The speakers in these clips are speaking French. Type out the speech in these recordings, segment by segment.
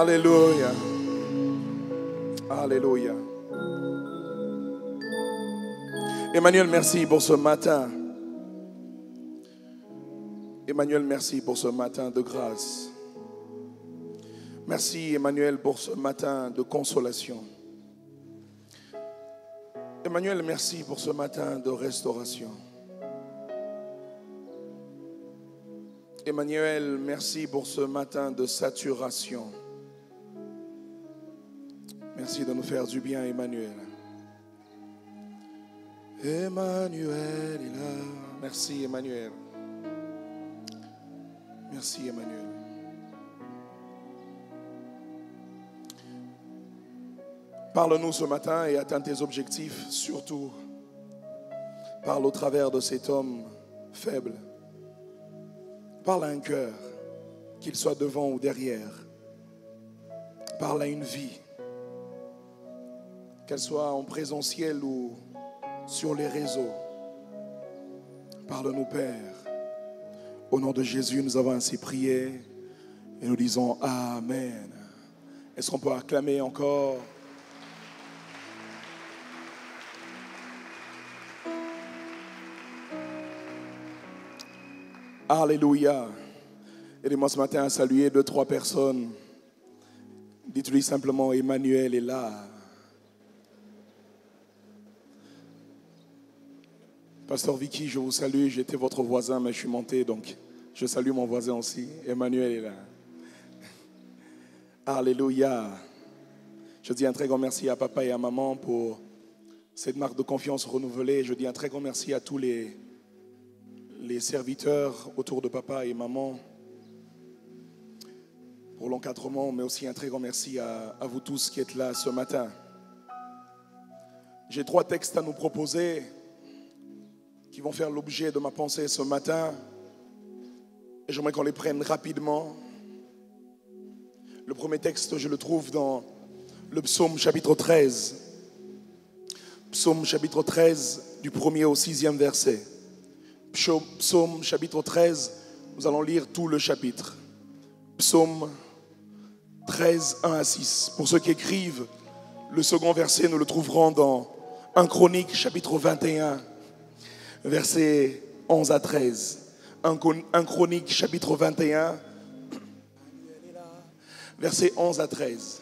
Alléluia. Alléluia. Emmanuel, merci pour ce matin. Emmanuel, merci pour ce matin de grâce. Merci Emmanuel pour ce matin de consolation. Emmanuel, merci pour ce matin de restauration. Emmanuel, merci pour ce matin de saturation. Merci de nous faire du bien, Emmanuel. Emmanuel est là. Merci, Emmanuel. Merci, Emmanuel. Parle-nous ce matin et atteins tes objectifs. Surtout, parle au travers de cet homme faible. Parle à un cœur, qu'il soit devant ou derrière. Parle à une vie, qu'elle soit en présentiel ou sur les réseaux. Parle-nous, Père. Au nom de Jésus, nous avons ainsi prié et nous disons Amen. Est-ce qu'on peut acclamer encore? Alléluia. Aidez-moi ce matin à saluer 2-3 personnes. Dites-lui simplement Emmanuel est là. Pasteur Vicky, je vous salue. J'étais votre voisin, mais je suis monté, donc je salue mon voisin aussi. Emmanuel est là. Alléluia. Je dis un très grand merci à papa et à maman pour cette marque de confiance renouvelée. Je dis un très grand merci à tous les serviteurs autour de papa et maman pour l'encadrement, mais aussi un très grand merci à vous tous qui êtes là ce matin. J'ai 3 textes à nous proposer qui vont faire l'objet de ma pensée ce matin et j'aimerais qu'on les prenne rapidement. Le premier texte, je le trouve dans le psaume chapitre 13. Psaume chapitre 13 du 1er au 6e verset. Psaume chapitre 13, nous allons lire tout le chapitre. Psaume 13, 1 à 6. Pour ceux qui écrivent, le second verset, nous le trouverons dans 1 Chronique chapitre 21, versets 11 à 13. 1 Chronique chapitre 21, versets 11 à 13.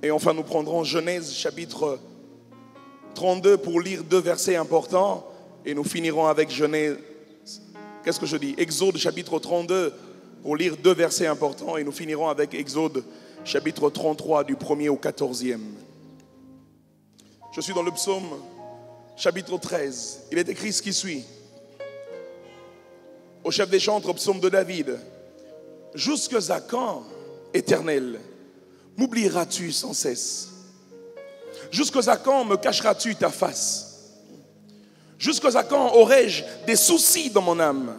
Et enfin, nous prendrons Genèse chapitre 32 pour lire 2 versets importants. Et nous finirons avec Genèse, qu'est-ce que je dis? Exode chapitre 32 pour lire 2 versets importants. Et nous finirons avec Exode chapitre 33 du 1er au 14e. Je suis dans le psaume chapitre 13. Il est écrit ce qui suit. Au chef des chantres, psaume de David. Jusque à quand, Éternel, m'oublieras-tu sans cesse? Jusque à quand me cacheras-tu ta face? Jusqu'à quand aurai-je des soucis dans mon âme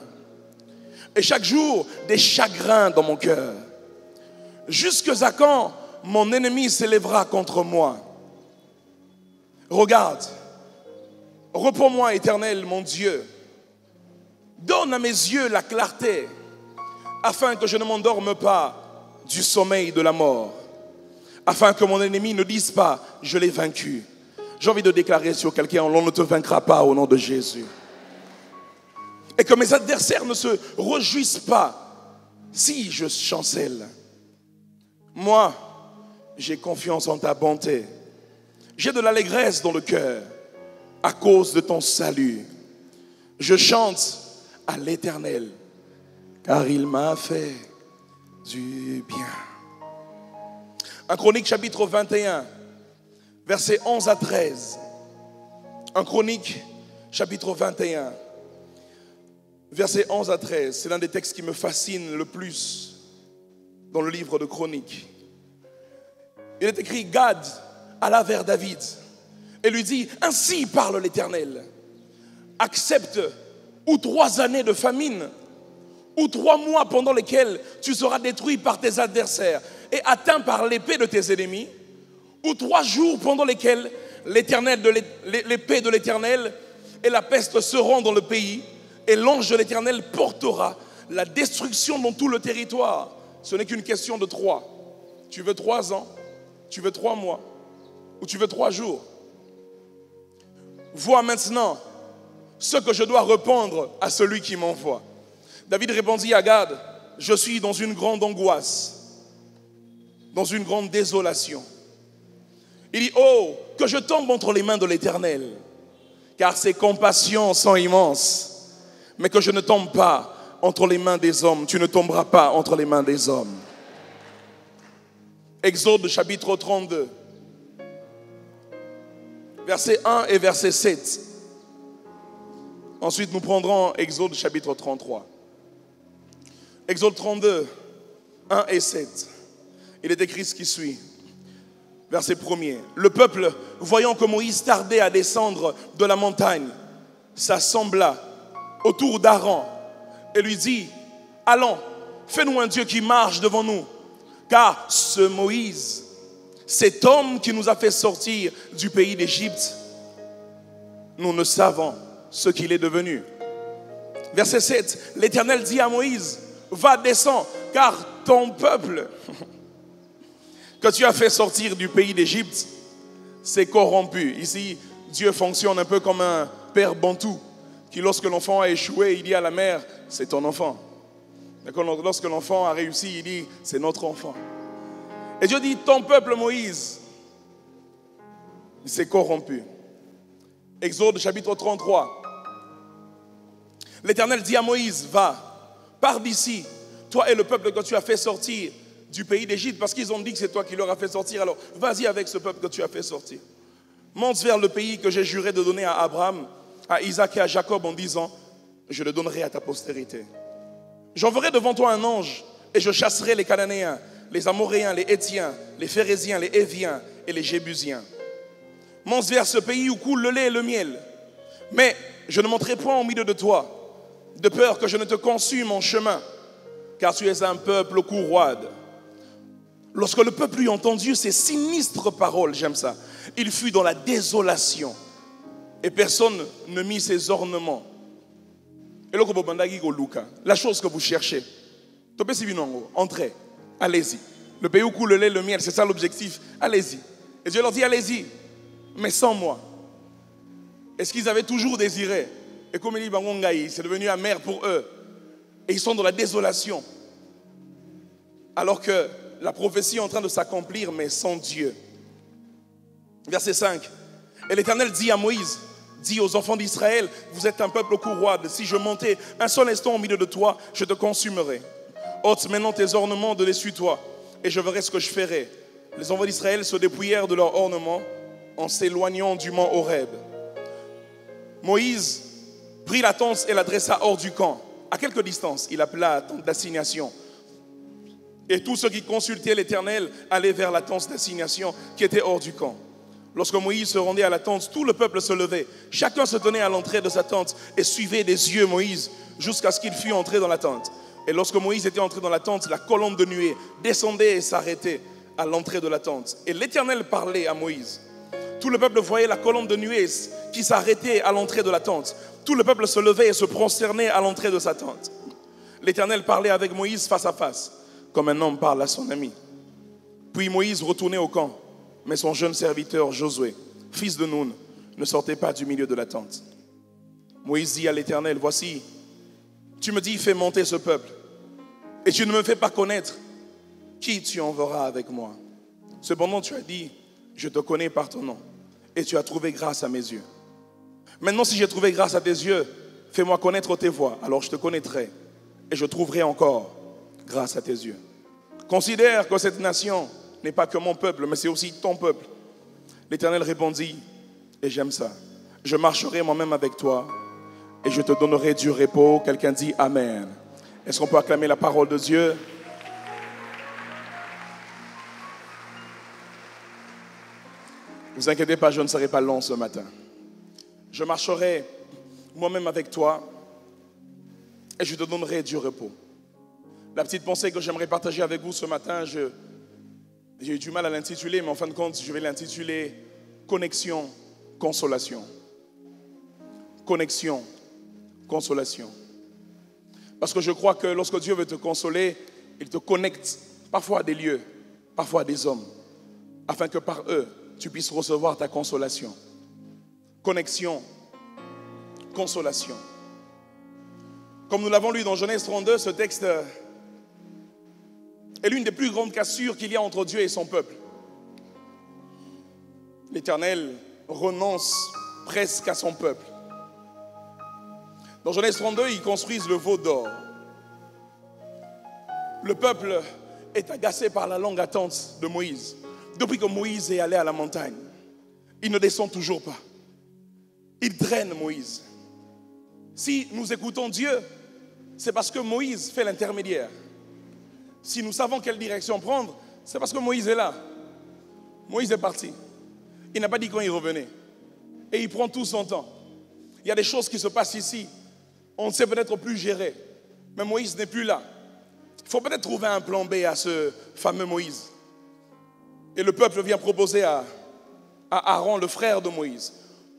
et chaque jour des chagrins dans mon cœur? Jusqu'à quand mon ennemi s'élèvera contre moi? Regarde, réponds-moi, Éternel, mon Dieu. Donne à mes yeux la clarté afin que je ne m'endorme pas du sommeil de la mort, afin que mon ennemi ne dise pas, je l'ai vaincu. J'ai envie de déclarer sur quelqu'un, on ne te vaincra pas au nom de Jésus. Et que mes adversaires ne se réjouissent pas si je chancelle. Moi, j'ai confiance en ta bonté. J'ai de l'allégresse dans le cœur à cause de ton salut. Je chante à l'Éternel, car il m'a fait du bien. 1 Chronique chapitre 21. Versets 11 à 13. 1 Chronique, chapitre 21. Versets 11 à 13. C'est l'un des textes qui me fascine le plus dans le livre de Chroniques. Il est écrit, Gad alla vers David et lui dit, ainsi parle l'Éternel. Accepte ou 3 années de famine, ou 3 mois pendant lesquels tu seras détruit par tes adversaires et atteint par l'épée de tes ennemis, ou 3 jours pendant lesquels l'épée de l'Éternel et la peste seront dans le pays, et l'ange de l'Éternel portera la destruction dans tout le territoire. Ce n'est qu'une question de 3. Tu veux 3 ans, tu veux 3 mois, ou tu veux 3 jours. Vois maintenant ce que je dois répondre à celui qui m'envoie. David répondit à Gad, je suis dans une grande angoisse, dans une grande désolation. Il dit, oh, que je tombe entre les mains de l'Éternel, car ses compassions sont immenses, mais que je ne tombe pas entre les mains des hommes. Tu ne tomberas pas entre les mains des hommes. Exode chapitre 32, verset 1 et verset 7. Ensuite, nous prendrons Exode chapitre 33. Exode 32, 1 et 7. Il est écrit ce qui suit. Verset 1er. Le peuple, voyant que Moïse tardait à descendre de la montagne, s'assembla autour d'Aaron et lui dit, allons, fais-nous un Dieu qui marche devant nous. Car ce Moïse, cet homme qui nous a fait sortir du pays d'Égypte, nous ne savons ce qu'il est devenu. Verset 7. L'Éternel dit à Moïse, va, descends, car ton peuple que tu as fait sortir du pays d'Égypte s'est corrompu. Ici, Dieu fonctionne un peu comme un père bantou qui, lorsque l'enfant a échoué, il dit à la mère, c'est ton enfant. Et lorsque l'enfant a réussi, il dit, c'est notre enfant. Et Dieu dit, ton peuple Moïse, il s'est corrompu. Exode chapitre 33. L'Éternel dit à Moïse, va, pars d'ici, toi et le peuple que tu as fait sortir du pays d'Égypte, parce qu'ils ont dit que c'est toi qui leur as fait sortir, alors vas-y avec ce peuple que tu as fait sortir. Monte vers le pays que j'ai juré de donner à Abraham, à Isaac et à Jacob en disant, je le donnerai à ta postérité. J'enverrai devant toi un ange et je chasserai les Cananéens, les Amoréens, les Hétiens, les Phéréziens, les Héviens et les Jébusiens. Monte vers ce pays où coule le lait et le miel. Mais je ne monterai point au milieu de toi, de peur que je ne te consume en chemin, car tu es un peuple au cou roide. Lorsque le peuple eut entendu ces sinistres paroles, j'aime ça, il fut dans la désolation et personne ne mit ses ornements. Et la chose que vous cherchez, entrez, allez-y. Le pays où coule le lait et le miel, c'est ça l'objectif, allez-y. Et Dieu leur dit, allez-y, mais sans moi. Est-ce qu'ils avaient toujours désiré? Et comme il dit, c'est devenu amer pour eux. Et ils sont dans la désolation. Alors que la prophétie est en train de s'accomplir, mais sans Dieu. Verset 5. Et l'Éternel dit à Moïse, dit aux enfants d'Israël, vous êtes un peuple au cou roide. Si je montais un seul instant au milieu de toi, je te consumerai. Ôte maintenant tes ornements de l'essuie-toi, et je verrai ce que je ferai. Les enfants d'Israël se dépouillèrent de leurs ornements en s'éloignant du mont Horeb. Moïse prit la tente et la dressa hors du camp. À quelque distance, il appela la tente d'assignation. Et tous ceux qui consultaient l'Éternel allaient vers la tente d'assignation qui était hors du camp. Lorsque Moïse se rendait à la tente, tout le peuple se levait. Chacun se tenait à l'entrée de sa tente et suivait des yeux Moïse jusqu'à ce qu'il fût entré dans la tente. Et lorsque Moïse était entré dans la tente, la colonne de nuée descendait et s'arrêtait à l'entrée de la tente. Et l'Éternel parlait à Moïse. Tout le peuple voyait la colonne de nuée qui s'arrêtait à l'entrée de la tente. Tout le peuple se levait et se prosternait à l'entrée de sa tente. L'Éternel parlait avec Moïse face à face, comme un homme parle à son ami. Puis Moïse retournait au camp, mais son jeune serviteur Josué, fils de Nun, ne sortait pas du milieu de la tente. Moïse dit à l'Éternel, voici, tu me dis, fais monter ce peuple, et tu ne me fais pas connaître qui tu enverras avec moi. Cependant, tu as dit, je te connais par ton nom, et tu as trouvé grâce à mes yeux. Maintenant, si j'ai trouvé grâce à tes yeux, fais-moi connaître tes voies, alors je te connaîtrai, et je trouverai encore grâce à tes yeux. Considère que cette nation n'est pas que mon peuple, mais c'est aussi ton peuple. L'Éternel répondit, et j'aime ça, je marcherai moi-même avec toi, et je te donnerai du repos. Quelqu'un dit Amen. Est-ce qu'on peut acclamer la parole de Dieu? Ne vous inquiétez pas, je ne serai pas long ce matin. Je marcherai moi-même avec toi et je te donnerai du repos. La petite pensée que j'aimerais partager avec vous ce matin, j'ai eu du mal à l'intituler, mais en fin de compte, je vais l'intituler Connexion, consolation. Connexion, consolation. Parce que je crois que lorsque Dieu veut te consoler, il te connecte parfois à des lieux parfois à des hommes, afin que par eux, tu puisses recevoir ta consolation. Connexion, consolation. Comme nous l'avons lu dans Genèse 32, ce texte est l'une des plus grandes cassures qu'il y a entre Dieu et son peuple. L'Éternel renonce presque à son peuple. Dans Genèse 32, ils construisent le veau d'or. Le peuple est agacé par la longue attente de Moïse. Depuis que Moïse est allé à la montagne, il ne descend toujours pas. Il traîne Moïse. Si nous écoutons Dieu, c'est parce que Moïse fait l'intermédiaire. Si nous savons quelle direction prendre, c'est parce que Moïse est là. Moïse est parti. Il n'a pas dit quand il revenait. Et il prend tout son temps. Il y a des choses qui se passent ici. On ne sait peut-être plus gérer. Mais Moïse n'est plus là. Il faut peut-être trouver un plan B à ce fameux Moïse. Et le peuple vient proposer à Aaron, le frère de Moïse,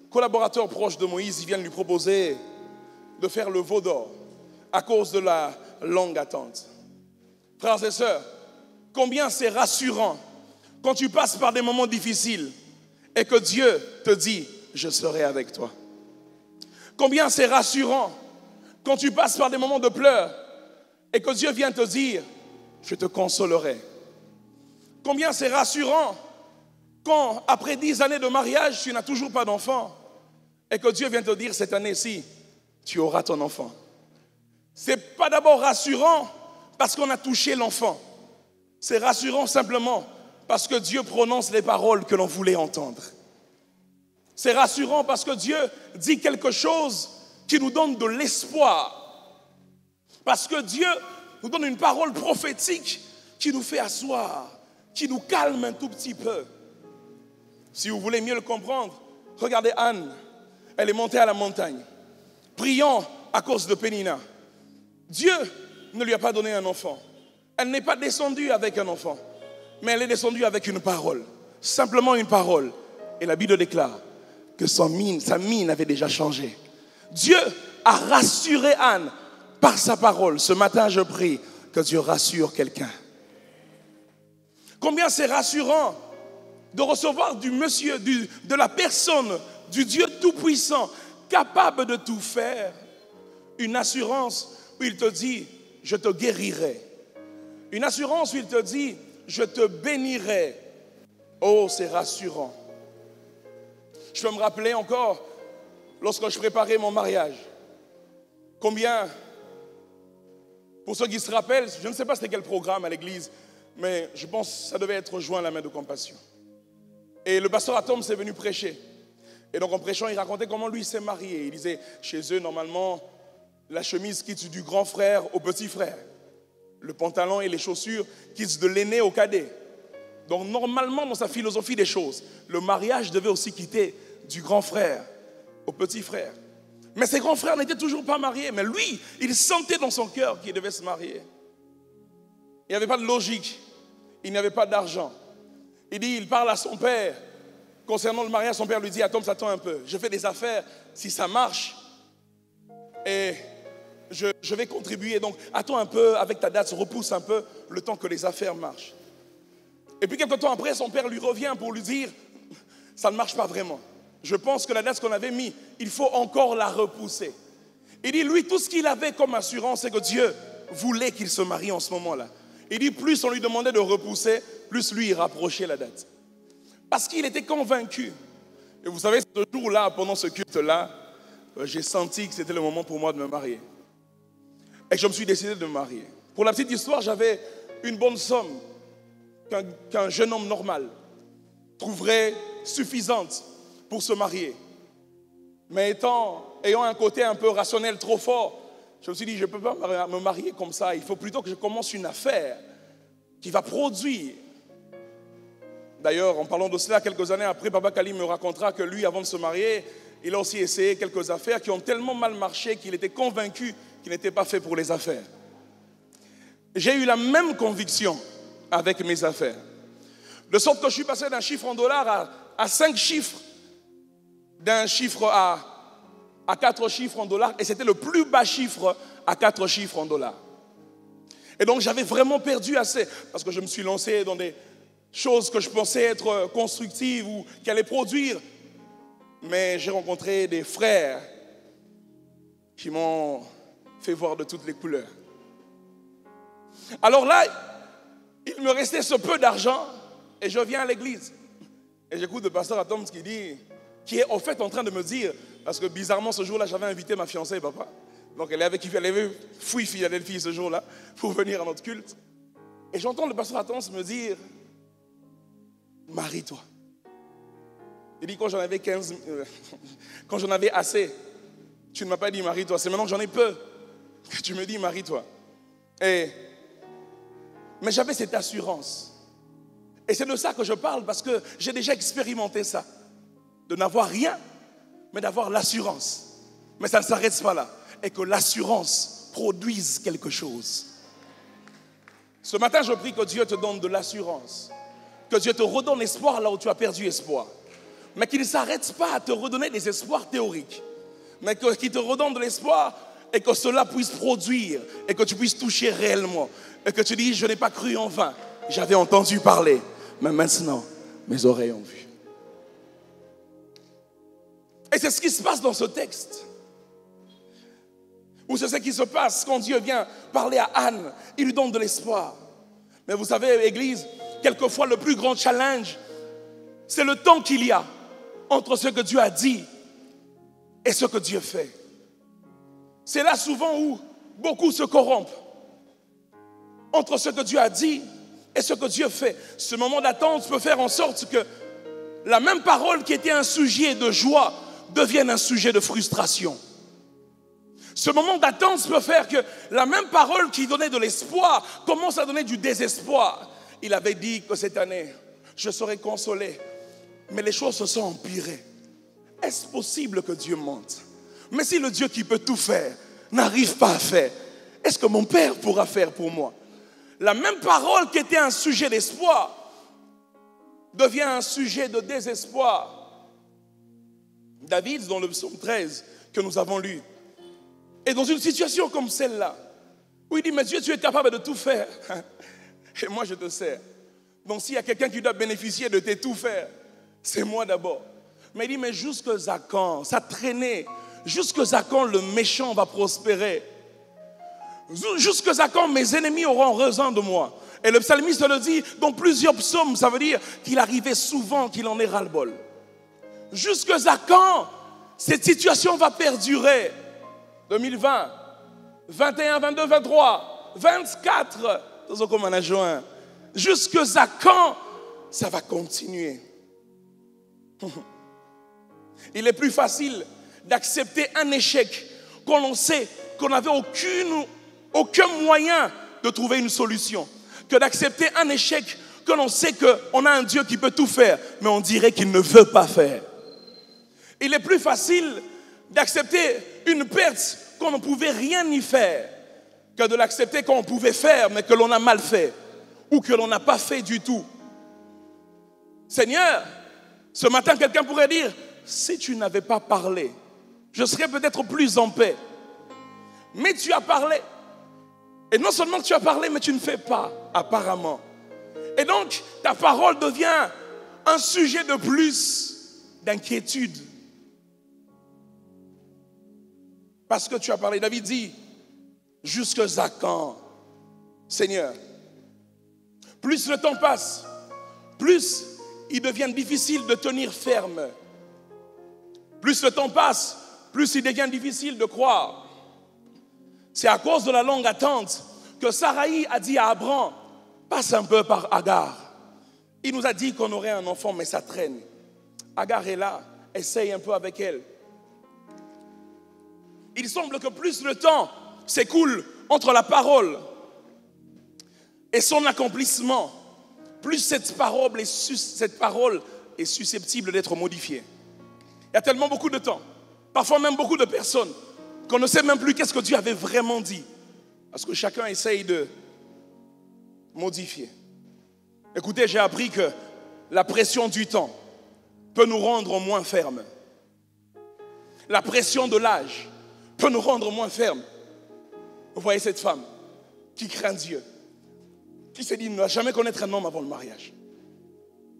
collaborateur proche de Moïse, ils viennent lui proposer de faire le veau d'or à cause de la longue attente. Frères et sœurs, combien c'est rassurant quand tu passes par des moments difficiles et que Dieu te dit « Je serai avec toi ». Combien c'est rassurant quand tu passes par des moments de pleurs et que Dieu vient te dire « Je te consolerai ». Combien c'est rassurant quand, après 10 années de mariage, tu n'as toujours pas d'enfant et que Dieu vient te dire cette année-ci, tu auras ton enfant. Ce n'est pas d'abord rassurant parce qu'on a touché l'enfant. C'est rassurant simplement parce que Dieu prononce les paroles que l'on voulait entendre. C'est rassurant parce que Dieu dit quelque chose qui nous donne de l'espoir. Parce que Dieu nous donne une parole prophétique qui nous fait asseoir, qui nous calme un tout petit peu. Si vous voulez mieux le comprendre, regardez Anne. Elle est montée à la montagne, priant à cause de Pénina. Dieu ne lui a pas donné un enfant. Elle n'est pas descendue avec un enfant, mais elle est descendue avec une parole. Simplement une parole. Et la Bible déclare que sa mine avait déjà changé. Dieu a rassuré Anne par sa parole. Ce matin, je prie que Dieu rassure quelqu'un. Combien c'est rassurant de recevoir de la personne, du Dieu Tout-Puissant, capable de tout faire, une assurance où il te dit, je te guérirai. Une assurance où il te dit, je te bénirai. Oh, c'est rassurant. Je peux me rappeler encore, lorsque je préparais mon mariage, combien, pour ceux qui se rappellent, je ne sais pas c'était quel programme à l'église, mais je pense que ça devait être Joint la main de compassion. Et le pasteur Atom s'est venu prêcher. Et donc en prêchant, il racontait comment lui s'est marié. Il disait, chez eux, normalement, la chemise quitte du grand frère au petit frère. Le pantalon et les chaussures quittent de l'aîné au cadet. Donc normalement, dans sa philosophie des choses, le mariage devait aussi quitter du grand frère au petit frère. Mais ses grands frères n'étaient toujours pas mariés. Mais lui, il sentait dans son cœur qu'il devait se marier. Il n'y avait pas de logique. Il n'y avait pas d'argent. Il dit, il parle à son père. Concernant le mariage, son père lui dit, attends un peu. Je fais des affaires, si ça marche, et je vais contribuer. Donc, attends un peu avec ta date, repousse un peu le temps que les affaires marchent. Et puis, quelques temps après, son père lui revient pour lui dire, ça ne marche pas vraiment. Je pense que la date qu'on avait mise, il faut encore la repousser. Il dit, lui, tout ce qu'il avait comme assurance, c'est que Dieu voulait qu'il se marie en ce moment-là. Il dit, plus on lui demandait de repousser, plus lui, il rapprochait la date. Parce qu'il était convaincu. Et vous savez, ce jour-là, pendant ce culte-là, j'ai senti que c'était le moment pour moi de me marier. Et je me suis décidé de me marier. Pour la petite histoire, j'avais une bonne somme qu'un jeune homme normal trouverait suffisante pour se marier. Mais ayant un côté un peu rationnel trop fort, je me suis dit, je ne peux pas me marier comme ça. Il faut plutôt que je commence une affaire qui va produire. D'ailleurs, en parlant de cela, quelques années après, Papa Kali me racontera que lui, avant de se marier, il a aussi essayé quelques affaires qui ont tellement mal marché qu'il était convaincu qu'il n'était pas fait pour les affaires. J'ai eu la même conviction avec mes affaires. De sorte que je suis passé d'un chiffre en dollars à 5 chiffres, d'un chiffre à 4 chiffres en dollars, et c'était le plus bas chiffre à 4 chiffres en dollars. Et donc j'avais vraiment perdu assez, parce que je me suis lancé dans choses que je pensais être constructives ou qui allaient produire. Mais j'ai rencontré des frères qui m'ont fait voir de toutes les couleurs. Alors là, il me restait ce peu d'argent et je viens à l'église. Et j'écoute le pasteur Atoms qui est en fait en train de me dire, parce que bizarrement ce jour-là, j'avais invité ma fiancée, papa. Donc elle avait fui Philadelphie ce jour-là pour venir à notre culte. Et j'entends le pasteur Atoms me dire, marie-toi. Il dit, quand j'en avais quand j'en avais assez, tu ne m'as pas dit marie-toi. C'est maintenant que j'en ai peu que tu me dis marie-toi. Mais j'avais cette assurance. Et c'est de ça que je parle parce que j'ai déjà expérimenté ça. De n'avoir rien, mais d'avoir l'assurance. Mais ça ne s'arrête pas là. Et que l'assurance produise quelque chose. Ce matin, je prie que Dieu te donne de l'assurance. Que Dieu te redonne espoir là où tu as perdu espoir. Mais qu'il ne s'arrête pas à te redonner des espoirs théoriques. Mais qu'il te redonne de l'espoir et que cela puisse produire. Et que tu puisses toucher réellement. Et que tu dises, je n'ai pas cru en vain. J'avais entendu parler. Mais maintenant, mes oreilles ont vu. Et c'est ce qui se passe dans ce texte. Ou c'est ce qui se passe quand Dieu vient parler à Anne. Il lui donne de l'espoir. Mais vous savez, Église, quelquefois le plus grand challenge, c'est le temps qu'il y a entre ce que Dieu a dit et ce que Dieu fait. C'est là souvent où beaucoup se corrompent. Entre ce que Dieu a dit et ce que Dieu fait. Ce moment d'attente peut faire en sorte que la même parole qui était un sujet de joie devienne un sujet de frustration. Ce moment d'attente peut faire que la même parole qui donnait de l'espoir commence à donner du désespoir. Il avait dit que cette année, je serai consolé. Mais les choses se sont empirées. Est-ce possible que Dieu mente? Mais si le Dieu qui peut tout faire n'arrive pas à faire, est-ce que mon Père pourra faire pour moi? La même parole qui était un sujet d'espoir devient un sujet de désespoir. David, dans le psaume 13 que nous avons lu, est dans une situation comme celle-là, où il dit, mais Dieu, tu es capable de tout faire. Et moi, je te sers. Donc, s'il y a quelqu'un qui doit bénéficier de tes tout faire, c'est moi d'abord. Mais il dit, mais jusqu'à quand? Ça traînait. Jusqu'à quand le méchant va prospérer? Jusqu'à quand mes ennemis auront raison de moi? Et le psalmiste le dit dans plusieurs psaumes, ça veut dire qu'il arrivait souvent qu'il en ait ras-le-bol. Jusqu'à quand cette situation va perdurer? 2020, 21, 22, 23, 24, jusqu'à quand ça va continuer? Il est plus facile d'accepter un échec quand on sait qu'on n'avait aucun moyen de trouver une solution, que d'accepter un échec quand on sait qu'on a un Dieu qui peut tout faire, mais on dirait qu'il ne veut pas faire. Il est plus facile d'accepter une perte quand on ne pouvait rien y faire, que de l'accepter quand on pouvait faire, mais que l'on a mal fait, ou que l'on n'a pas fait du tout. Seigneur, ce matin, quelqu'un pourrait dire, si tu n'avais pas parlé, je serais peut-être plus en paix. Mais tu as parlé. Et non seulement tu as parlé, mais tu ne fais pas, apparemment. Et donc, ta parole devient un sujet de plus d'inquiétude. Parce que tu as parlé. David dit, jusqu'à quand, Seigneur? Plus le temps passe, plus il devient difficile de tenir ferme. Plus le temps passe, plus il devient difficile de croire. C'est à cause de la longue attente que Saraï a dit à Abraham, passe un peu par Agar. Il nous a dit qu'on aurait un enfant, mais ça traîne. Agar est là, essaye un peu avec elle. Il semble que plus le temps s'écoule entre la parole et son accomplissement, plus cette parole est susceptible d'être modifiée. Il y a tellement beaucoup de temps, parfois même beaucoup de personnes, qu'on ne sait même plus qu'est-ce que Dieu avait vraiment dit. Parce que chacun essaye de modifier. Écoutez, j'ai appris que la pression du temps peut nous rendre moins fermes. La pression de l'âge peut nous rendre moins fermes. Vous voyez cette femme qui craint Dieu, qui s'est dit ne va jamais connaître un homme avant le mariage.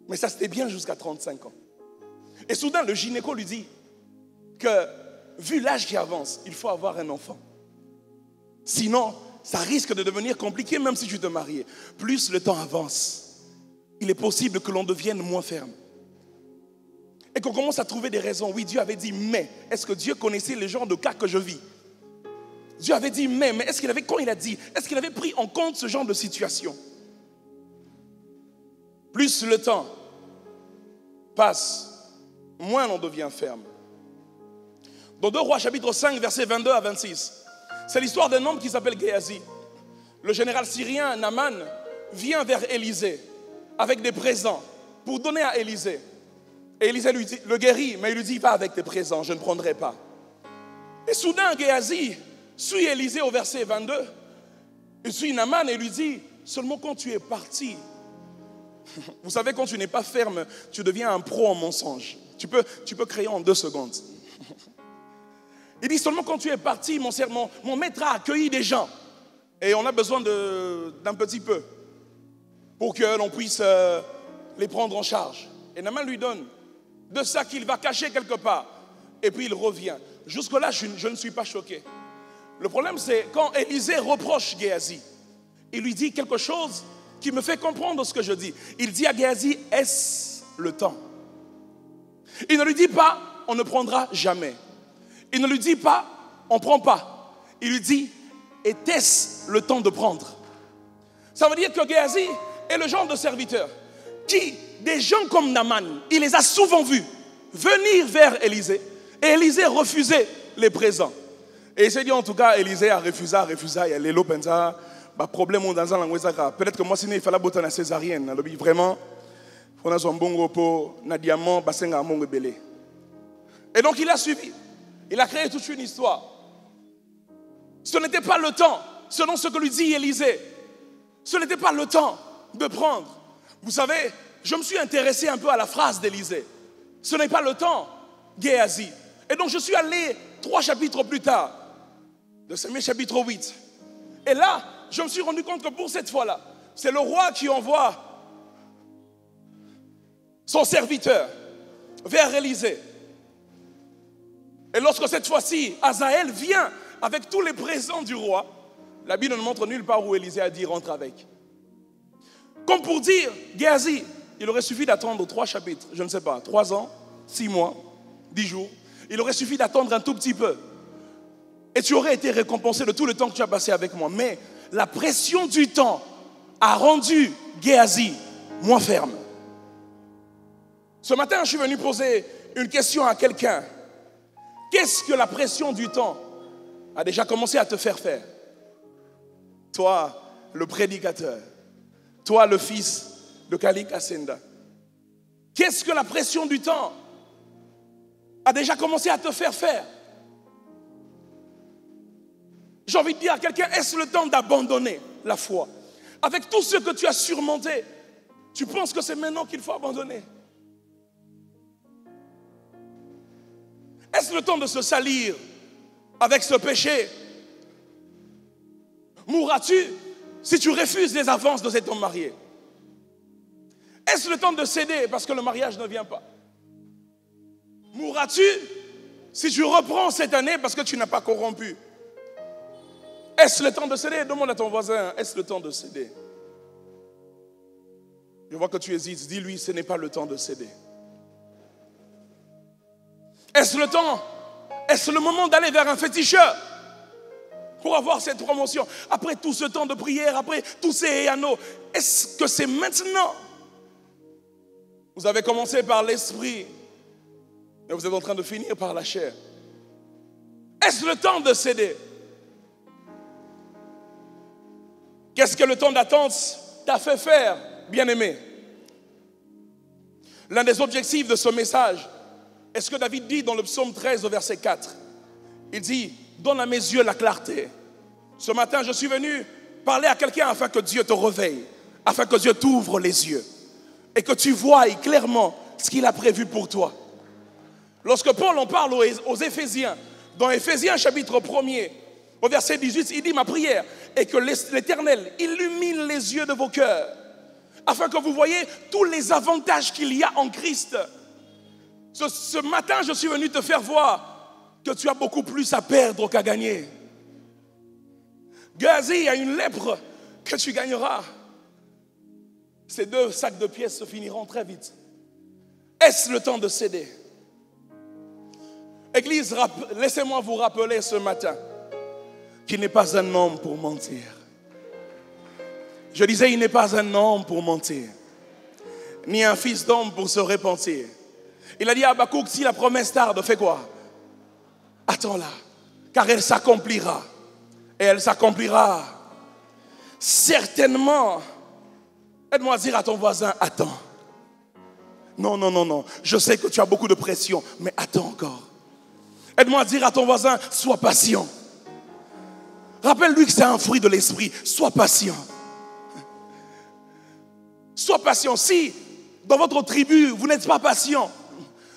Mais ça c'était bien jusqu'à 35 ans. Et soudain, le gynéco lui dit que, vu l'âge qui avance, il faut avoir un enfant. Sinon, ça risque de devenir compliqué même si tu te mariais. Plus le temps avance, il est possible que l'on devienne moins ferme. Et qu'on commence à trouver des raisons. Oui, Dieu avait dit mais. Est-ce que Dieu connaissait les genres de cas que je vis? Dieu avait dit mais est-ce qu'il avait, quand il a dit, est-ce qu'il avait pris en compte ce genre de situation? Plus le temps passe, moins l'on devient ferme. Dans 2 Rois chapitre 5, versets 22 à 26, c'est l'histoire d'un homme qui s'appelle Géasi. Le général syrien Naaman vient vers Élisée avec des présents pour donner à Élisée. Et Élisée lui dit, le guérit, mais il lui dit, va avec tes présents, je ne prendrai pas. Et soudain, Géasi suit Élisée au verset 22. Il suit Naaman et lui dit, seulement quand tu es parti. Vous savez, quand tu n'es pas ferme, tu deviens un pro en mensonge. Tu peux créer en 2 secondes. Il dit, seulement quand tu es parti, mon maître a accueilli des gens. Et on a besoin d'un petit peu pour que l'on puisse les prendre en charge. Et Naaman lui donne de ça qu'il va cacher quelque part. Et puis il revient. Jusque-là, je ne suis pas choqué. Le problème, c'est quand Élisée reproche Géasi. Il lui dit quelque chose qui me fait comprendre ce que je dis. Il dit à Géasi, est-ce le temps? Il ne lui dit pas, on ne prendra jamais. Il ne lui dit pas, on ne prend pas. Il lui dit, était-ce le temps de prendre? Ça veut dire que Géasi est le genre de serviteur qui, des gens comme Naaman, il les a souvent vus venir vers Élisée. Et Élisée refusait les présents. Et il s'est dit, en tout cas, Élisée a refusé. Il y a les lopenza, problème dans un langue. Peut-être que moi, il fallait botter la césarienne. Vraiment, on a son bon repos, na diamant, basenga mon belé. Et donc, il a suivi. Il a créé toute une histoire. Ce n'était pas le temps, selon ce que lui dit Élisée. Ce n'était pas le temps de prendre. Vous savez, je me suis intéressé un peu à la phrase d'Élisée. Ce n'est pas le temps, Géasi. Et donc je suis allé 3 chapitres plus tard, de Samuel chapitre 8. Et là, je me suis rendu compte que pour cette fois-là, c'est le roi qui envoie son serviteur vers Élisée. Et lorsque cette fois-ci, Hazaël vient avec tous les présents du roi, la Bible ne montre nulle part où Élisée a dit rentre avec. Comme pour dire, Géasi, il aurait suffi d'attendre 3 chapitres, je ne sais pas, 3 ans, 6 mois, 10 jours. Il aurait suffi d'attendre un tout petit peu. Et tu aurais été récompensé de tout le temps que tu as passé avec moi. Mais la pression du temps a rendu Géasi moins ferme. Ce matin, je suis venu poser une question à quelqu'un. Qu'est-ce que la pression du temps a déjà commencé à te faire faire? Toi, le prédicateur. Toi, le fils de Kali Kassenda. Qu'est-ce que la pression du temps a déjà commencé à te faire faire? J'ai envie de dire à quelqu'un, est-ce le temps d'abandonner la foi? Avec tout ce que tu as surmonté, tu penses que c'est maintenant qu'il faut abandonner? Est-ce le temps de se salir avec ce péché? Mourras-tu si tu refuses les avances de cet homme marié? Est-ce le temps de céder parce que le mariage ne vient pas? Mourras-tu si tu reprends cette année parce que tu n'as pas corrompu? Est-ce le temps de céder? Demande à ton voisin, est-ce le temps de céder? Je vois que tu hésites, dis-lui, ce n'est pas le temps de céder. Est-ce le temps? Est-ce le moment d'aller vers un féticheur pour avoir cette promotion? Après tout ce temps de prière, après tous ces héanos, est-ce que c'est maintenant? Vous avez commencé par l'esprit, mais vous êtes en train de finir par la chair. Est-ce le temps de céder? Qu'est-ce que le temps d'attente t'a fait faire, bien-aimé? L'un des objectifs de ce message est ce que David dit dans le psaume 13 au verset 4. Il dit, donne à mes yeux la clarté. Ce matin, je suis venu parler à quelqu'un afin que Dieu te réveille, afin que Dieu t'ouvre les yeux et que tu voies clairement ce qu'il a prévu pour toi. Lorsque Paul en parle aux Éphésiens, dans Éphésiens chapitre 1er, au verset 18, il dit, ma prière est que l'Éternel illumine les yeux de vos cœurs afin que vous voyez tous les avantages qu'il y a en Christ. Ce matin, je suis venu te faire voir que tu as beaucoup plus à perdre qu'à gagner. Gazi, il y a une lèpre que tu gagneras. Ces 2 sacs de pièces se finiront très vite. Est-ce le temps de céder? Église, laissez-moi vous rappeler ce matin qu'il n'est pas un homme pour mentir. Je disais, il n'est pas un homme pour mentir, ni un fils d'homme pour se repentir. Il a dit à Habakkuk, si la promesse tarde, fais quoi? Attends-la, car elle s'accomplira. Et elle s'accomplira certainement. Aide-moi à dire à ton voisin, attends. Non, non, non, non. Je sais que tu as beaucoup de pression, mais attends encore. Aide-moi à dire à ton voisin, sois patient. Rappelle-lui que c'est un fruit de l'esprit. Sois patient. Sois patient. Si dans votre tribu, vous n'êtes pas patient,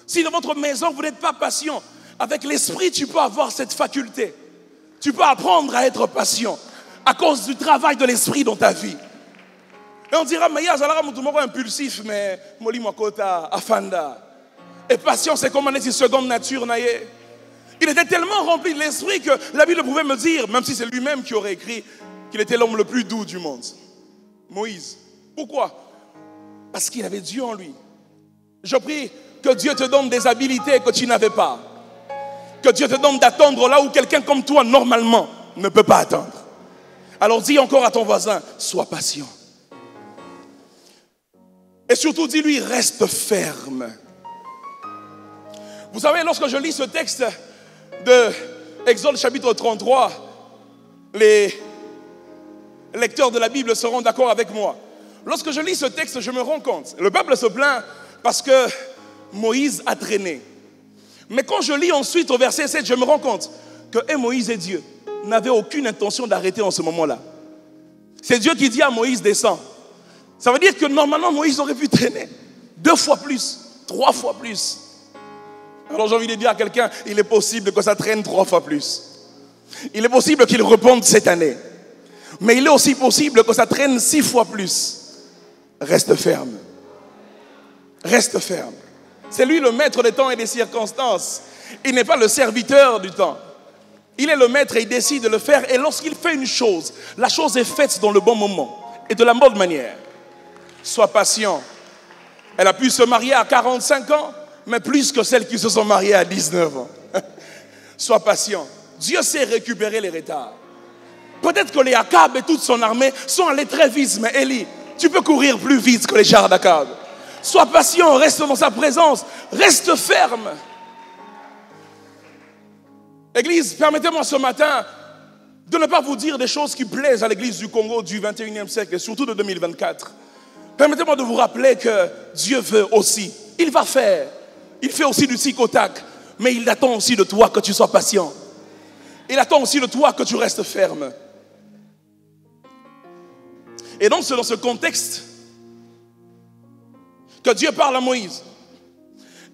si dans votre maison, vous n'êtes pas patient, avec l'esprit, tu peux avoir cette faculté. Tu peux apprendre à être patient à cause du travail de l'esprit dans ta vie. Et on dira, mais il y a un impulsif, mais moli makota, afanda. Et patient, c'est comme une seconde nature. Il était tellement rempli de l'esprit que la Bible pouvait me dire, même si c'est lui-même qui aurait écrit, qu'il était l'homme le plus doux du monde. Moïse. Pourquoi? Parce qu'il avait Dieu en lui. Je prie que Dieu te donne des habilités que tu n'avais pas. Que Dieu te donne d'attendre là où quelqu'un comme toi, normalement, ne peut pas attendre. Alors dis encore à ton voisin, sois patient. Et surtout, dis-lui, reste ferme. Vous savez, lorsque je lis ce texte de Exode chapitre 33, les lecteurs de la Bible seront d'accord avec moi. Lorsque je lis ce texte, je me rends compte. Le peuple se plaint parce que Moïse a traîné. Mais quand je lis ensuite au verset 7, je me rends compte que Moïse et Dieu n'avaient aucune intention d'arrêter en ce moment-là. C'est Dieu qui dit à Moïse, descends. Ça veut dire que normalement Moïse aurait pu traîner 2 fois plus, 3 fois plus. Alors j'ai envie de dire à quelqu'un, il est possible que ça traîne 3 fois plus. Il est possible qu'il repente cette année. Mais il est aussi possible que ça traîne 6 fois plus. Reste ferme. Reste ferme. C'est lui le maître des temps et des circonstances. Il n'est pas le serviteur du temps. Il est le maître et il décide de le faire. Et lorsqu'il fait une chose, la chose est faite dans le bon moment et de la bonne manière. Sois patient. Elle a pu se marier à 45 ans, mais plus que celles qui se sont mariées à 19 ans. Sois patient. Dieu sait récupérer les retards. Peut-être que les Akab et toute son armée sont allés très vite, mais Élie, tu peux courir plus vite que les chars d'Akab. Sois patient, reste dans sa présence, reste ferme. Église, permettez-moi ce matin de ne pas vous dire des choses qui plaisent à l'église du Congo du 21e siècle et surtout de 2024. Permettez-moi de vous rappeler que Dieu veut aussi, il va faire. Il fait aussi du tic au tac, mais il attend aussi de toi que tu sois patient. Il attend aussi de toi que tu restes ferme. Et donc c'est dans ce contexte que Dieu parle à Moïse.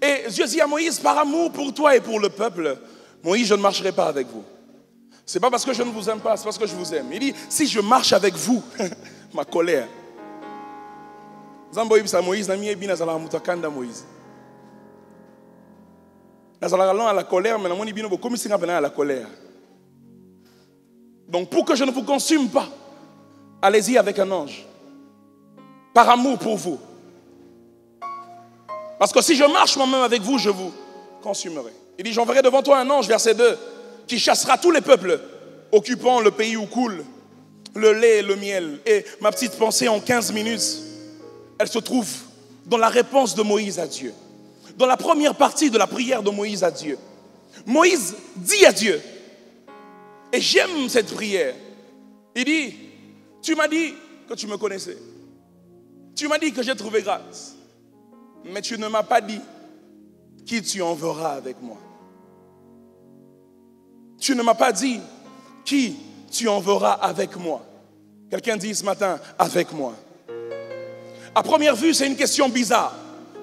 Et Dieu dit à Moïse, par amour pour toi et pour le peuple, Moïse, je ne marcherai pas avec vous. Ce n'est pas parce que je ne vous aime pas, c'est parce que je vous aime. Il dit, si je marche avec vous, ma colère. Moïse, Moïse. À la colère, mais à la colère. Donc pour que je ne vous consume pas, allez-y avec un ange. Par amour pour vous. Parce que si je marche moi-même avec vous, je vous consumerai. Il dit, j'enverrai devant toi un ange, verset 2, qui chassera tous les peuples occupant le pays où coule le lait et le miel. Et ma petite pensée en 15 minutes, elle se trouve dans la réponse de Moïse à Dieu. Dans la première partie de la prière de Moïse à Dieu. Moïse dit à Dieu, et j'aime cette prière, il dit, tu m'as dit que tu me connaissais. Tu m'as dit que j'ai trouvé grâce. Mais tu ne m'as pas dit qui tu enverras avec moi. Tu ne m'as pas dit qui tu enverras avec moi. Quelqu'un dit ce matin, avec moi. À première vue, c'est une question bizarre.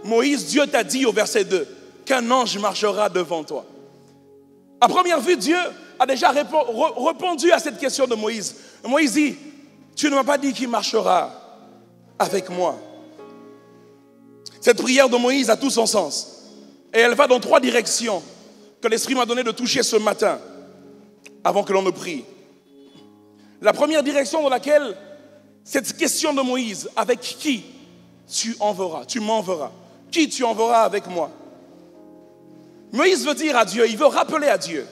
Moïse, Dieu t'a dit au verset 2 qu'un ange marchera devant toi. À première vue, Dieu a déjà répondu à cette question de Moïse. Moïse dit, tu ne m'as pas dit qui marchera avec moi. Cette prière de Moïse a tout son sens. Et elle va dans 3 directions que l'Esprit m'a donné de toucher ce matin, avant que l'on ne prie. La première direction dans laquelle cette question de Moïse, avec qui tu enverras, tu m'enverras, qui tu enverras avec moi. Moïse veut dire à Dieu, il veut rappeler à Dieu.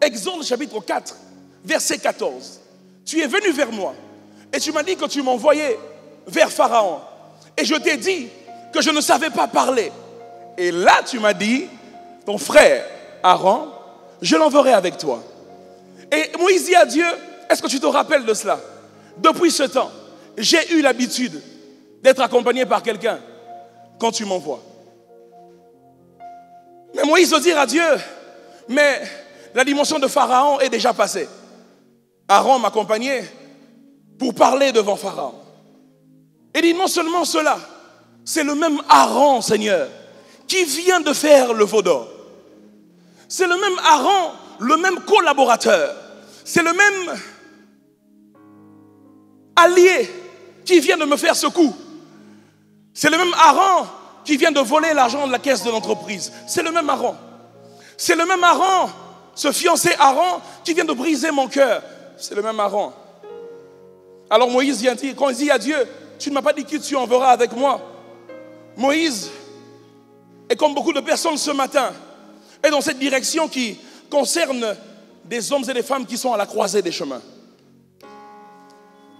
Exode chapitre 4, verset 14. Tu es venu vers moi et tu m'as dit que tu m'envoyais vers Pharaon. Et je t'ai dit que je ne savais pas parler. Et là tu m'as dit, ton frère Aaron, je l'enverrai avec toi. Et Moïse dit à Dieu, est-ce que tu te rappelles de cela? Depuis ce temps, j'ai eu l'habitude d'être accompagné par quelqu'un quand tu m'envoies. Mais Moïse veut dire à Dieu, mais la dimension de Pharaon est déjà passée. Aaron m'accompagnait pour parler devant Pharaon. Et dit non seulement cela, c'est le même Aaron, Seigneur, qui vient de faire le veau d'or. C'est le même Aaron, le même collaborateur. C'est le même allié qui vient de me faire ce coup. C'est le même Aaron qui vient de voler l'argent de la caisse de l'entreprise. C'est le même Aaron. C'est le même Aaron, ce fiancé Aaron qui vient de briser mon cœur. C'est le même Aaron. Alors Moïse vient dire, quand il dit à Dieu, tu ne m'as pas dit qui tu enverras avec moi. Moïse, et comme beaucoup de personnes ce matin, est dans cette direction qui concerne des hommes et des femmes qui sont à la croisée des chemins.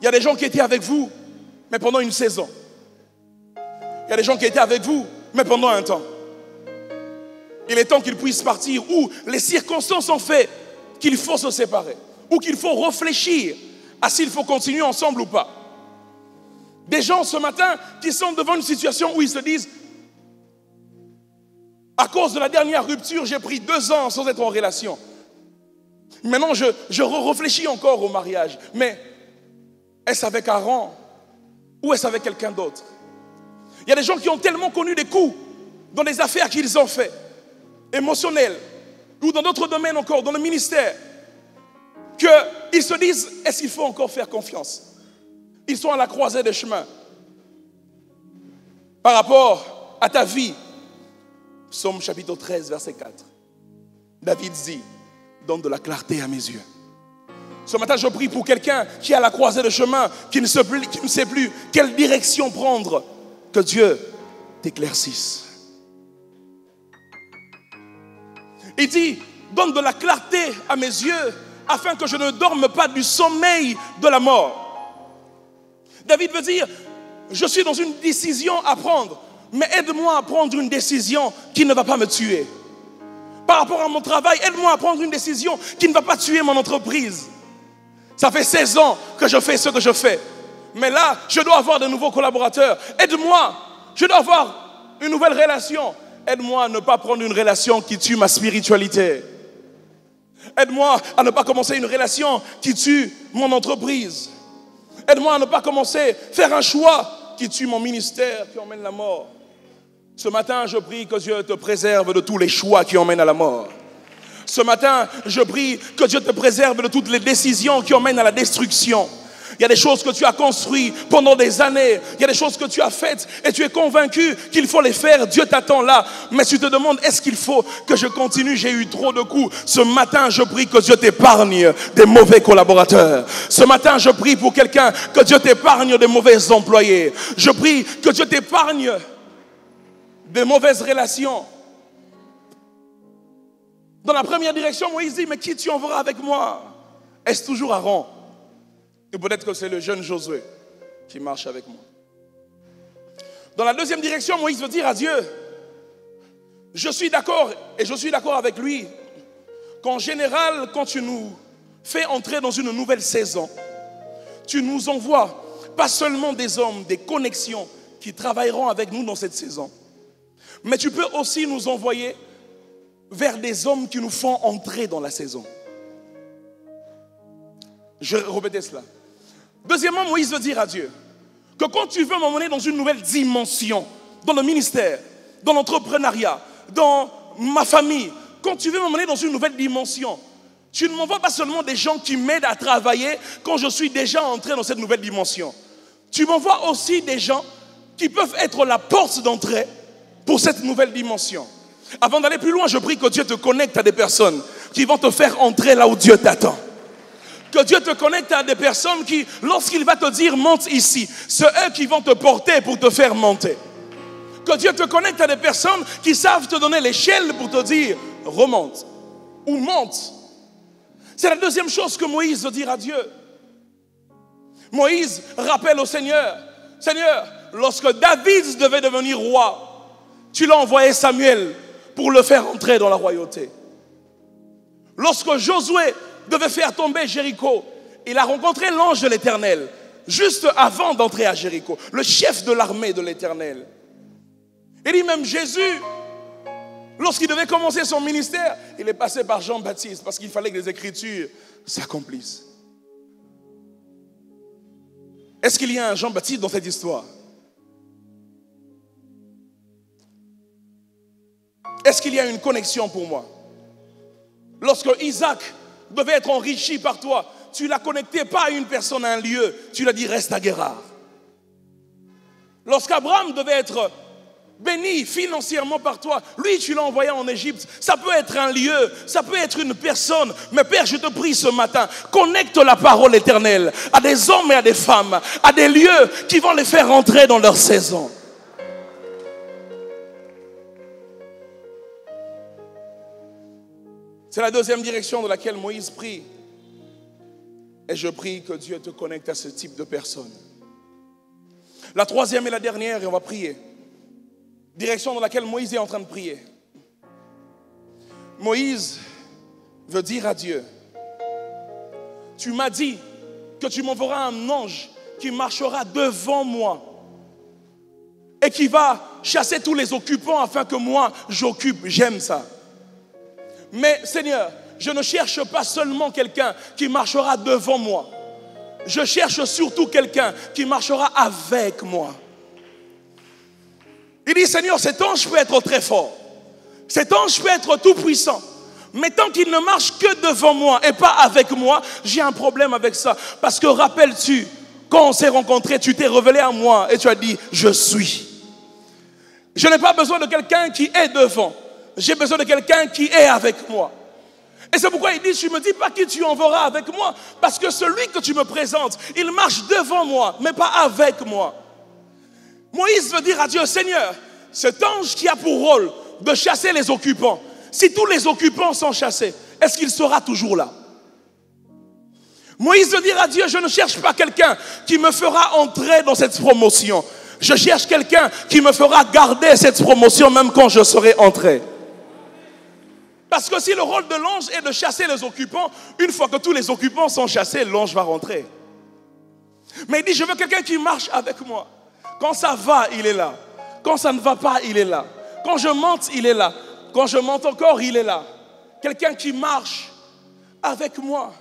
Il y a des gens qui étaient avec vous, mais pendant une saison. Il y a des gens qui étaient avec vous, mais pendant un temps. Il est temps qu'ils puissent partir, ou les circonstances ont fait qu'il faut se séparer, ou qu'il faut réfléchir à s'il faut continuer ensemble ou pas. Des gens ce matin qui sont devant une situation où ils se disent, à cause de la dernière rupture, j'ai pris 2 ans sans être en relation. Maintenant, je réfléchis encore au mariage. Mais est-ce avec Aaron ou est-ce avec quelqu'un d'autre? Il y a des gens qui ont tellement connu des coups dans les affaires qu'ils ont fait, émotionnelles, ou dans d'autres domaines encore, dans le ministère, qu'ils se disent, est-ce qu'il faut encore faire confiance? Ils sont à la croisée des chemins. Par rapport à ta vie, Psaume chapitre 13, verset 4. David dit, donne de la clarté à mes yeux. Ce matin, je prie pour quelqu'un qui est à la croisée de chemin, qui ne sait plus quelle direction prendre. Que Dieu t'éclaircisse. Il dit, donne de la clarté à mes yeux, afin que je ne dorme pas du sommeil de la mort. David veut dire, je suis dans une décision à prendre, mais aide-moi à prendre une décision qui ne va pas me tuer. Par rapport à mon travail, aide-moi à prendre une décision qui ne va pas tuer mon entreprise. Ça fait 16 ans que je fais ce que je fais. Mais là, je dois avoir de nouveaux collaborateurs. Aide-moi. Je dois avoir une nouvelle relation. Aide-moi à ne pas prendre une relation qui tue ma spiritualité. Aide-moi à ne pas commencer une relation qui tue mon entreprise. Aide-moi à ne pas commencer à faire un choix qui tue mon ministère, qui emmène la mort. Ce matin, je prie que Dieu te préserve de tous les choix qui emmènent à la mort. Ce matin, je prie que Dieu te préserve de toutes les décisions qui emmènent à la destruction. Il y a des choses que tu as construites pendant des années. Il y a des choses que tu as faites et tu es convaincu qu'il faut les faire. Dieu t'attend là. Mais tu te demandes, est-ce qu'il faut que je continue? J'ai eu trop de coups. Ce matin, je prie que Dieu t'épargne des mauvais collaborateurs. Ce matin, je prie pour quelqu'un que Dieu t'épargne des mauvais employés. Je prie que Dieu t'épargne des mauvaises relations. Dans la première direction, Moïse dit, mais qui tu enverras avec moi? Est-ce toujours Aaron? Et peut-être que c'est le jeune Josué qui marche avec moi. Dans la deuxième direction, Moïse veut dire à Dieu, je suis d'accord, et je suis d'accord avec lui, qu'en général, quand tu nous fais entrer dans une nouvelle saison, tu nous envoies pas seulement des hommes, des connexions qui travailleront avec nous dans cette saison, mais tu peux aussi nous envoyer vers des hommes qui nous font entrer dans la saison. Je répète cela. Deuxièmement, Moïse veut dire à Dieu que quand tu veux m'emmener dans une nouvelle dimension, dans le ministère, dans l'entrepreneuriat, dans ma famille, quand tu veux m'emmener dans une nouvelle dimension, tu ne m'envoies pas seulement des gens qui m'aident à travailler quand je suis déjà entré dans cette nouvelle dimension. tu m'envoies aussi des gens qui peuvent être la porte d'entrée pour cette nouvelle dimension. Avant d'aller plus loin, je prie que Dieu te connecte à des personnes qui vont te faire entrer là où Dieu t'attend. Que Dieu te connecte à des personnes qui, lorsqu'il va te dire monte ici, c'est eux qui vont te porter pour te faire monter. Que Dieu te connecte à des personnes qui savent te donner l'échelle pour te dire remonte ou monte. C'est la deuxième chose que Moïse veut dire à Dieu. Moïse rappelle au Seigneur, Seigneur, lorsque David devait devenir roi, tu l'as envoyé Samuel pour le faire entrer dans la royauté. Lorsque Josué devait faire tomber Jéricho, il a rencontré l'ange de l'Éternel, juste avant d'entrer à Jéricho, le chef de l'armée de l'Éternel. Il dit même Jésus, lorsqu'il devait commencer son ministère, il est passé par Jean-Baptiste parce qu'il fallait que les Écritures s'accomplissent. Est-ce qu'il y a un Jean-Baptiste dans cette histoire? Est-ce qu'il y a une connexion pour moi? Lorsque Isaac devait être enrichi par toi, tu l'as connecté pas à une personne, à un lieu, tu l'as dit reste à Guérard. Lorsqu'Abraham devait être béni financièrement par toi, lui tu l'as envoyé en Égypte. Ça peut être un lieu, ça peut être une personne, mais Père, je te prie ce matin, connecte la parole éternelle à des hommes et à des femmes, à des lieux qui vont les faire entrer dans leur saison. C'est la deuxième direction dans laquelle Moïse prie. Et je prie que Dieu te connecte à ce type de personnes. La troisième et la dernière, et on va prier. Direction dans laquelle Moïse est en train de prier. Moïse veut dire à Dieu, tu m'as dit que tu m'enverras un ange qui marchera devant moi et qui va chasser tous les occupants afin que moi j'occupe. J'aime ça. Mais Seigneur, je ne cherche pas seulement quelqu'un qui marchera devant moi. Je cherche surtout quelqu'un qui marchera avec moi. Il dit, Seigneur, cet ange peut être très fort. Cet ange peut être tout puissant. Mais tant qu'il ne marche que devant moi et pas avec moi, j'ai un problème avec ça. Parce que rappelles-tu, quand on s'est rencontrés, tu t'es révélé à moi et tu as dit, je suis. Je n'ai pas besoin de quelqu'un qui est devant. J'ai besoin de quelqu'un qui est avec moi. Et c'est pourquoi il dit, tu ne me dis pas qui tu enverras avec moi. Parce que celui que tu me présentes, il marche devant moi, mais pas avec moi. Moïse veut dire à Dieu, Seigneur, cet ange qui a pour rôle de chasser les occupants, si tous les occupants sont chassés, est-ce qu'il sera toujours là? Moïse veut dire à Dieu, je ne cherche pas quelqu'un qui me fera entrer dans cette promotion. Je cherche quelqu'un qui me fera garder cette promotion même quand je serai entré. Parce que si le rôle de l'ange est de chasser les occupants, une fois que tous les occupants sont chassés, l'ange va rentrer. Mais il dit, je veux quelqu'un qui marche avec moi. Quand ça va, il est là. Quand ça ne va pas, il est là. Quand je monte, il est là. Quand je monte encore, il est là. Quelqu'un qui marche avec moi.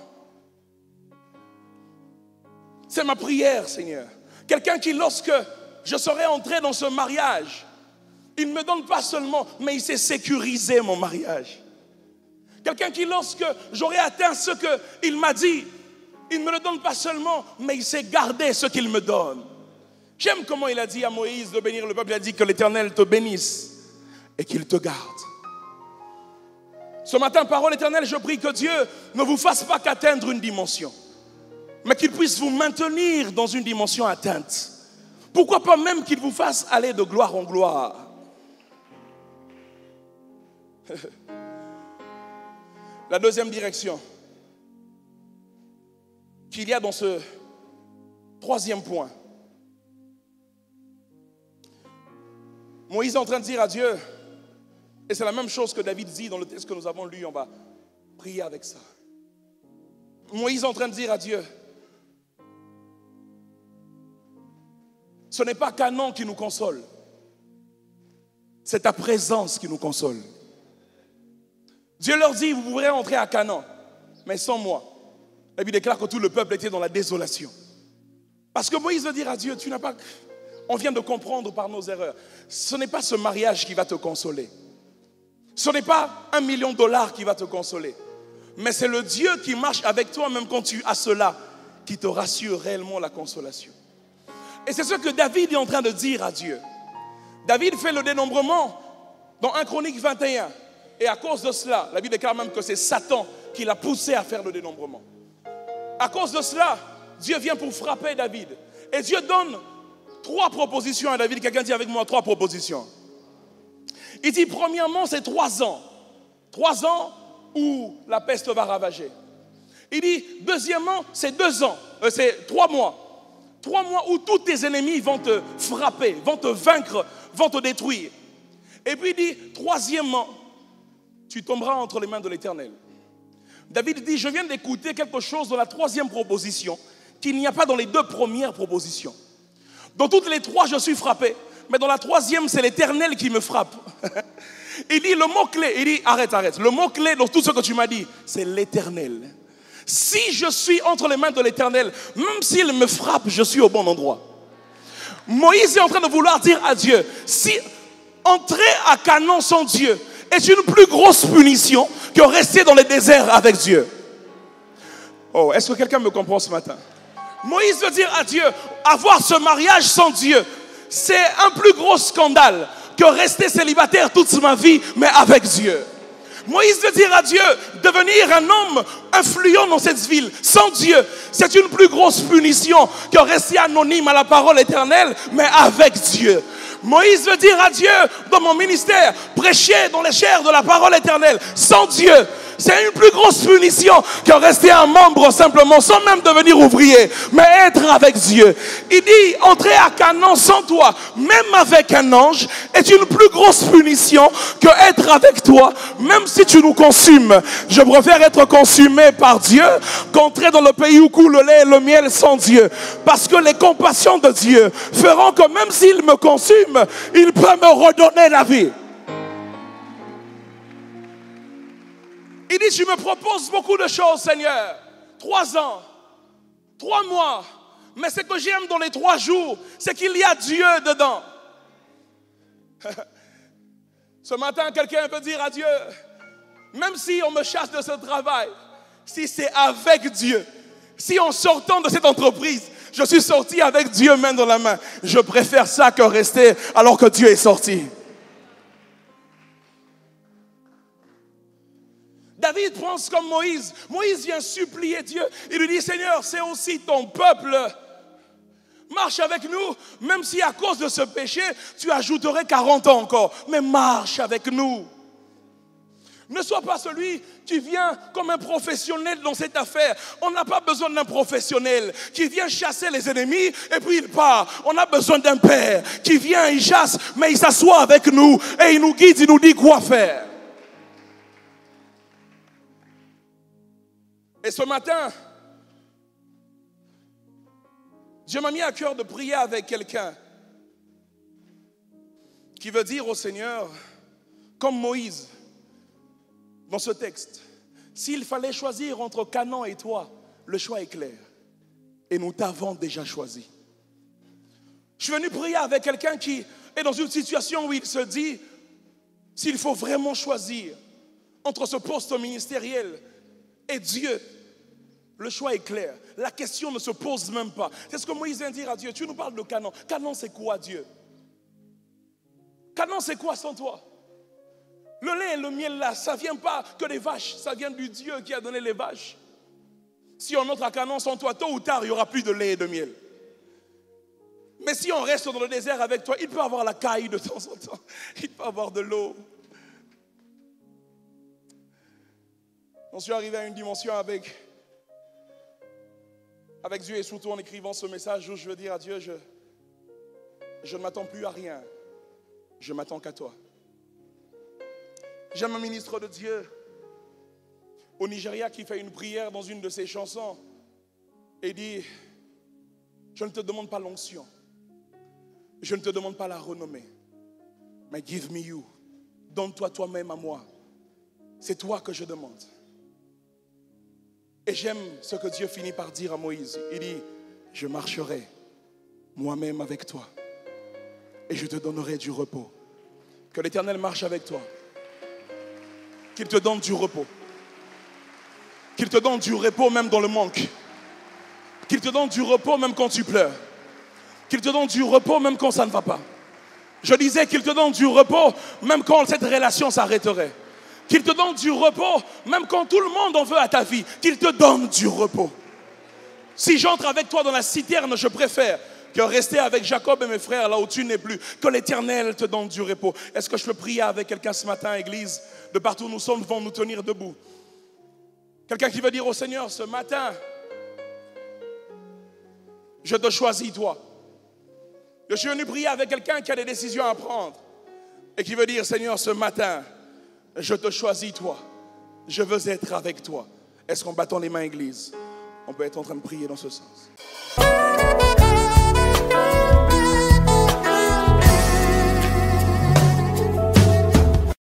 C'est ma prière, Seigneur. Quelqu'un qui, lorsque je serai entré dans ce mariage, il ne me donne pas seulement, mais il sait sécuriser mon mariage. Quelqu'un qui, lorsque j'aurai atteint ce qu'il m'a dit, il ne me le donne pas seulement, mais il sait garder ce qu'il me donne. J'aime comment il a dit à Moïse de bénir le peuple. Il a dit que l'Éternel te bénisse et qu'il te garde. Ce matin, parole éternelle, je prie que Dieu ne vous fasse pas qu'atteindre une dimension, mais qu'il puisse vous maintenir dans une dimension atteinte. Pourquoi pas même qu'il vous fasse aller de gloire en gloire. La deuxième direction qu'il y a dans ce troisième point. Moïse est en train de dire à Dieu, et c'est la même chose que David dit dans le texte que nous avons lu, on va prier avec ça. Moïse est en train de dire à Dieu, ce n'est pas Canaan qui nous console, c'est ta présence qui nous console. Dieu leur dit, vous pourrez entrer à Canaan, mais sans moi. La Bible déclare que tout le peuple était dans la désolation. Parce que Moïse veut dire à Dieu, tu n'as pas... On vient de comprendre par nos erreurs. Ce n'est pas ce mariage qui va te consoler. Ce n'est pas $1 million qui va te consoler. Mais c'est le Dieu qui marche avec toi, même quand tu as cela, qui te rassure réellement la consolation. Et c'est ce que David est en train de dire à Dieu. David fait le dénombrement dans 1 Chronique 21. Et à cause de cela, la Bible déclare même que c'est Satan qui l'a poussé à faire le dénombrement. À cause de cela, Dieu vient pour frapper David. Et Dieu donne 3 propositions à David. Quelqu'un dit avec moi 3 propositions. Il dit premièrement, c'est 3 ans. 3 ans où la peste va ravager. Il dit deuxièmement, c'est 2 ans. C'est 3 mois. 3 mois où tous tes ennemis vont te frapper, vont te vaincre, vont te détruire. Et puis il dit troisièmement, tu tomberas entre les mains de l'Éternel. David dit, je viens d'écouter quelque chose dans la 3e proposition qu'il n'y a pas dans les 2 premières propositions. Dans toutes les 3, je suis frappé. Mais dans la 3e, c'est l'Éternel qui me frappe. Il dit le mot-clé, il dit arrête. Le mot-clé dans tout ce que tu m'as dit, c'est l'Éternel. Si je suis entre les mains de l'Éternel, même s'il me frappe, je suis au bon endroit. Moïse est en train de vouloir dire à Dieu, si entrer à Canaan sans Dieu est une plus grosse punition que rester dans le désert avec Dieu. Oh, est-ce que quelqu'un me comprend ce matin? Moïse veut dire à Dieu, avoir ce mariage sans Dieu, c'est un plus gros scandale que rester célibataire toute ma vie, mais avec Dieu. Moïse veut dire à Dieu, devenir un homme influent dans cette ville, sans Dieu, c'est une plus grosse punition que rester anonyme à la parole éternelle, mais avec Dieu. Moïse veut dire à Dieu, dans mon ministère, prêcher dans les chairs de la parole éternelle, sans Dieu, c'est une plus grosse punition que rester un membre simplement, sans même devenir ouvrier, mais être avec Dieu. Il dit, entrer à Canaan sans toi, même avec un ange, est une plus grosse punition que être avec toi, même si tu nous consumes. Je préfère être consumé par Dieu qu'entrer dans le pays où coule le lait et le miel sans Dieu. Parce que les compassions de Dieu feront que même s'il me consume, il peut me redonner la vie. Il dit, tu me proposes beaucoup de choses, Seigneur. 3 ans, 3 mois. Mais ce que j'aime dans les 3 jours, c'est qu'il y a Dieu dedans. Ce matin, quelqu'un peut dire à Dieu, même si on me chasse de ce travail, si c'est avec Dieu, si en sortant de cette entreprise, je suis sorti avec Dieu main dans la main, je préfère ça que rester alors que Dieu est sorti. David pense comme Moïse. Moïse vient supplier Dieu. Il lui dit, Seigneur, c'est aussi ton peuple. Marche avec nous, même si à cause de ce péché, tu ajouterais 40 ans encore. Mais marche avec nous. Ne sois pas celui qui vient comme un professionnel dans cette affaire. On n'a pas besoin d'un professionnel qui vient chasser les ennemis et puis il part. On a besoin d'un père qui vient, il chasse, mais il s'assoit avec nous et il nous guide, il nous dit quoi faire. Et ce matin, Dieu m'a mis à cœur de prier avec quelqu'un qui veut dire au Seigneur, comme Moïse, dans ce texte, s'il fallait choisir entre Canaan et toi, le choix est clair. Et nous t'avons déjà choisi. Je suis venu prier avec quelqu'un qui est dans une situation où il se dit, s'il faut vraiment choisir entre ce poste ministériel et Dieu, le choix est clair. La question ne se pose même pas. C'est ce que Moïse vient dire à Dieu. Tu nous parles de Canaan. Canaan, c'est quoi, Dieu? Canaan, c'est quoi sans toi? Le lait et le miel là, ça ne vient pas que des vaches. Ça vient du Dieu qui a donné les vaches. Si on entre à Canaan sans toi, tôt ou tard, il n'y aura plus de lait et de miel. Mais si on reste dans le désert avec toi, il peut avoir la caille de temps en temps. Il peut avoir de l'eau. On suis arrivé à une dimension avec Dieu et surtout en écrivant ce message où je veux dire à Dieu, je ne m'attends plus à rien. Je m'attends qu'à toi. J'aime un ministre de Dieu au Nigeria qui fait une prière dans une de ses chansons et dit, je ne te demande pas l'onction, je ne te demande pas la renommée, mais give me you. Donne-toi toi-même à moi. C'est toi que je demande. Et j'aime ce que Dieu finit par dire à Moïse. Il dit, je marcherai moi-même avec toi et je te donnerai du repos. Que l'Éternel marche avec toi. Qu'il te donne du repos. Qu'il te donne du repos même dans le manque. Qu'il te donne du repos même quand tu pleures. Qu'il te donne du repos même quand ça ne va pas. Je disais qu'il te donne du repos même quand cette relation s'arrêterait. Qu'il te donne du repos même quand tout le monde en veut à ta vie. Qu'il te donne du repos. Si j'entre avec toi dans la citerne, je préfère que rester avec Jacob et mes frères là où tu n'es plus. Que l'Éternel te donne du repos. Est-ce que je peux prier avec quelqu'un ce matin, Église? De partout où nous sommes, devons nous tenir debout. Quelqu'un qui veut dire au Seigneur, ce matin, je te choisis toi. Je suis venu prier avec quelqu'un qui a des décisions à prendre et qui veut dire, Seigneur, ce matin, je te choisis toi. Je veux être avec toi. Est-ce qu'en battant les mains, Église, on peut être en train de prier dans ce sens?